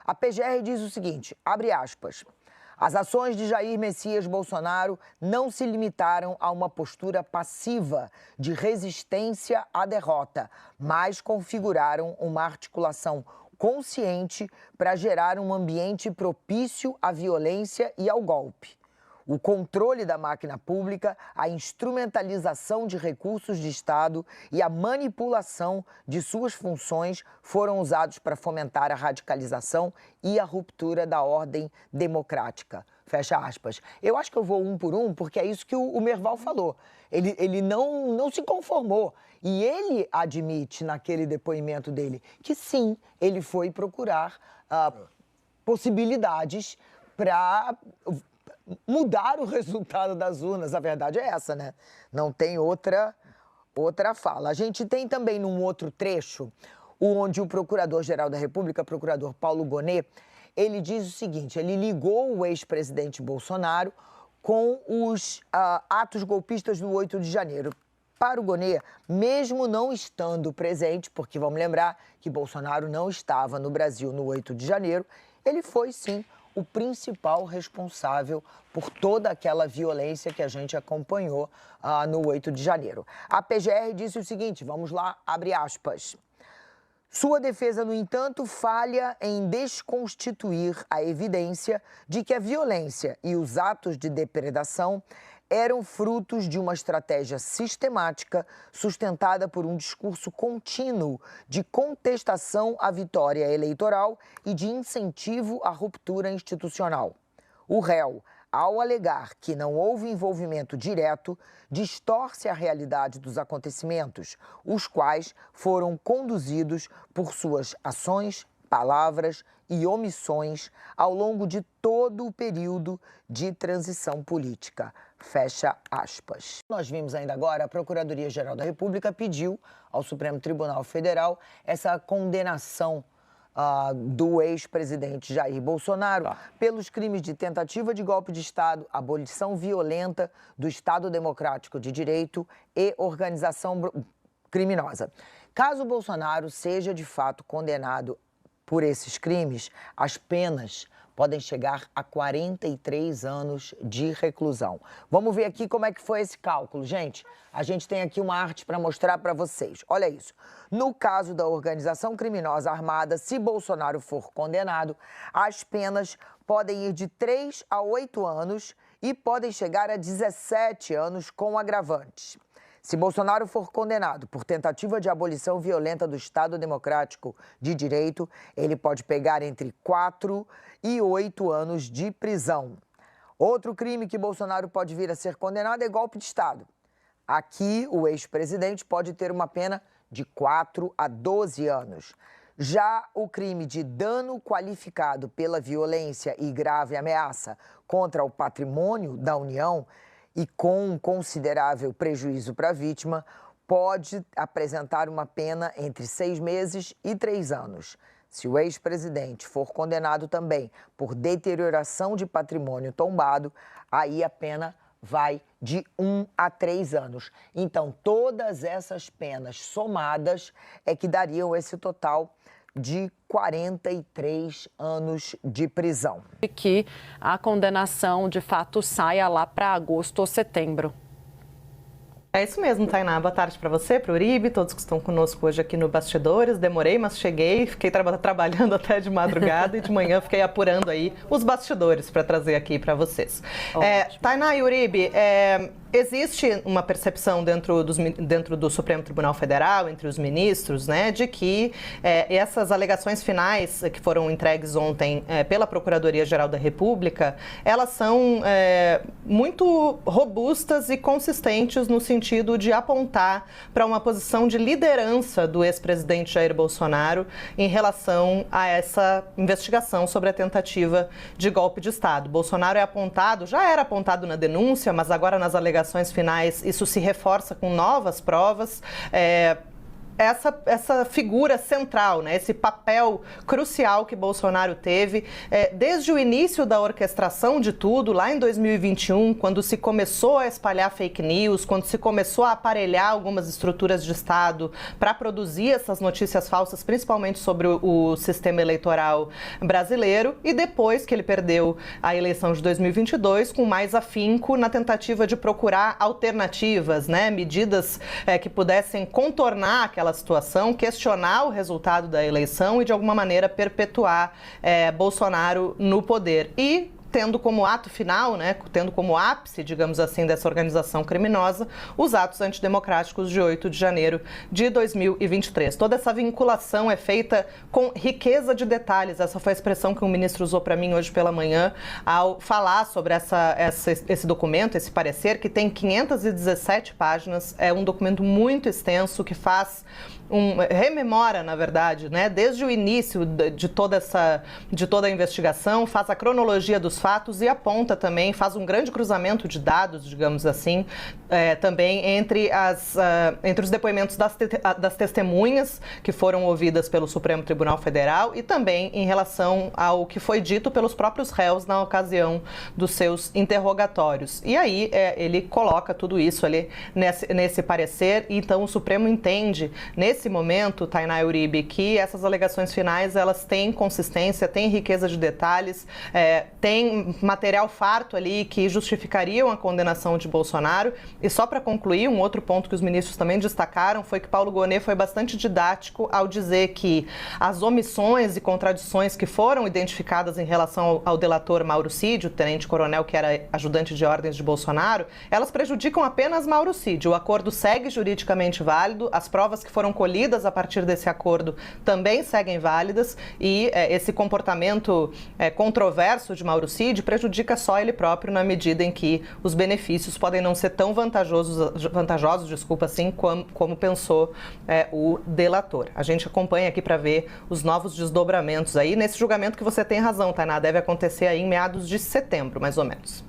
A PGR diz o seguinte, abre aspas, as ações de Jair Messias Bolsonaro não se limitaram a uma postura passiva de resistência à derrota, mas configuraram uma articulação consciente para gerar um ambiente propício à violência e ao golpe. O controle da máquina pública, a instrumentalização de recursos de Estado e a manipulação de suas funções foram usados para fomentar a radicalização e a ruptura da ordem democrática. Fecha aspas. Eu acho que eu vou um por um, porque é isso que o Merval falou. Ele não se conformou. E ele admite naquele depoimento dele que sim, ele foi procurar possibilidades para mudar o resultado das urnas. A verdade é essa, né? Não tem outra fala. A gente tem também num outro trecho, onde o Procurador-Geral da República, procurador Paulo Gonet, ele diz o seguinte, ele ligou o ex-presidente Bolsonaro com os atos golpistas do 8 de janeiro. Para o Gonet, mesmo não estando presente, porque vamos lembrar que Bolsonaro não estava no Brasil no 8 de janeiro, ele foi sim o principal responsável por toda aquela violência que a gente acompanhou no 8 de janeiro. A PGR disse o seguinte, vamos lá, abre aspas. Sua defesa, no entanto, falha em desconstituir a evidência de que a violência e os atos de depredação eram frutos de uma estratégia sistemática sustentada por um discurso contínuo de contestação à vitória eleitoral e de incentivo à ruptura institucional. O réu, ao alegar que não houve envolvimento direto, distorce a realidade dos acontecimentos, os quais foram conduzidos por suas ações, palavras e omissões ao longo de todo o período de transição política. Fecha aspas. Nós vimos ainda agora, a Procuradoria-Geral da República pediu ao Supremo Tribunal Federal essa condenação do ex-presidente Jair Bolsonaro pelos crimes de tentativa de golpe de Estado, abolição violenta do Estado Democrático de Direito e organização criminosa. Caso Bolsonaro seja de fato condenado por esses crimes, as penas podem chegar a 43 anos de reclusão. Vamos ver aqui como é que foi esse cálculo, gente. A gente tem aqui uma arte para mostrar para vocês. Olha isso. No caso da organização criminosa armada, se Bolsonaro for condenado, as penas podem ir de 3 a 8 anos e podem chegar a 17 anos com agravantes. Se Bolsonaro for condenado por tentativa de abolição violenta do Estado Democrático de Direito, ele pode pegar entre 4 e 8 anos de prisão. Outro crime que Bolsonaro pode vir a ser condenado é golpe de Estado. Aqui, o ex-presidente pode ter uma pena de 4 a 12 anos. Já o crime de dano qualificado pela violência e grave ameaça contra o patrimônio da União e com considerável prejuízo para a vítima, pode apresentar uma pena entre 6 meses e 3 anos. Se o ex-presidente for condenado também por deterioração de patrimônio tombado, aí a pena vai de 1 a 3 anos. Então, todas essas penas somadas é que dariam esse total de 43 anos de prisão. E que a condenação, de fato, saia lá para agosto ou setembro. É isso mesmo, Tainá. Boa tarde para você, para o Uribe, todos que estão conosco hoje aqui no Bastidores. Demorei, mas cheguei, fiquei trabalhando até de madrugada e de manhã fiquei apurando aí os bastidores para trazer aqui para vocês. Tainá e Uribe, existe uma percepção dentro do Supremo Tribunal Federal, entre os ministros, né, de que essas alegações finais que foram entregues ontem pela Procuradoria-Geral da República, elas são muito robustas e consistentes no sentido de apontar para uma posição de liderança do ex-presidente Jair Bolsonaro em relação a essa investigação sobre a tentativa de golpe de Estado. Bolsonaro já era apontado na denúncia, mas agora nas alegações finais isso se reforça com novas provas. essa figura central, né, esse papel crucial que Bolsonaro teve desde o início da orquestração de tudo, lá em 2021, quando se começou a espalhar fake news, quando se começou a aparelhar algumas estruturas de Estado para produzir essas notícias falsas, principalmente sobre o sistema eleitoral brasileiro, e depois que ele perdeu a eleição de 2022, com mais afinco na tentativa de procurar alternativas, né, medidas que pudessem contornar aquela situação, questionar o resultado da eleição e, de alguma maneira, perpetuar Bolsonaro no poder. E tendo como ato final, né, tendo como ápice, digamos assim, dessa organização criminosa, os atos antidemocráticos de 8 de janeiro de 2023. Toda essa vinculação é feita com riqueza de detalhes. Essa foi a expressão que o ministro usou para mim hoje pela manhã ao falar sobre esse documento, esse parecer, que tem 517 páginas. É um documento muito extenso que rememora, na verdade, né, desde o início de toda a investigação, faz a cronologia dos fatos e aponta também, faz um grande cruzamento de dados, digamos assim, também entre os depoimentos das testemunhas que foram ouvidas pelo Supremo Tribunal Federal e também em relação ao que foi dito pelos próprios réus na ocasião dos seus interrogatórios. E aí ele coloca tudo isso ali nesse parecer, e então o Supremo entende, nesse momento, Tainá e Uribe, que essas alegações finais, elas têm consistência, têm riqueza de detalhes, tem material farto ali que justificariam a condenação de Bolsonaro. E só para concluir, um outro ponto que os ministros também destacaram foi que Paulo Gonet foi bastante didático ao dizer que as omissões e contradições que foram identificadas em relação ao delator Mauro Cid, o tenente-coronel que era ajudante de ordens de Bolsonaro, elas prejudicam apenas Mauro Cid. O acordo segue juridicamente válido, as provas que foram colhidas a partir desse acordo também seguem válidas, e esse comportamento controverso de Mauro Cid prejudica só ele próprio, na medida em que os benefícios podem não ser tão vantajosos, assim, como pensou o delator. A gente acompanha aqui para ver os novos desdobramentos aí nesse julgamento, que você tem razão, Tainá, deve acontecer aí em meados de setembro, mais ou menos.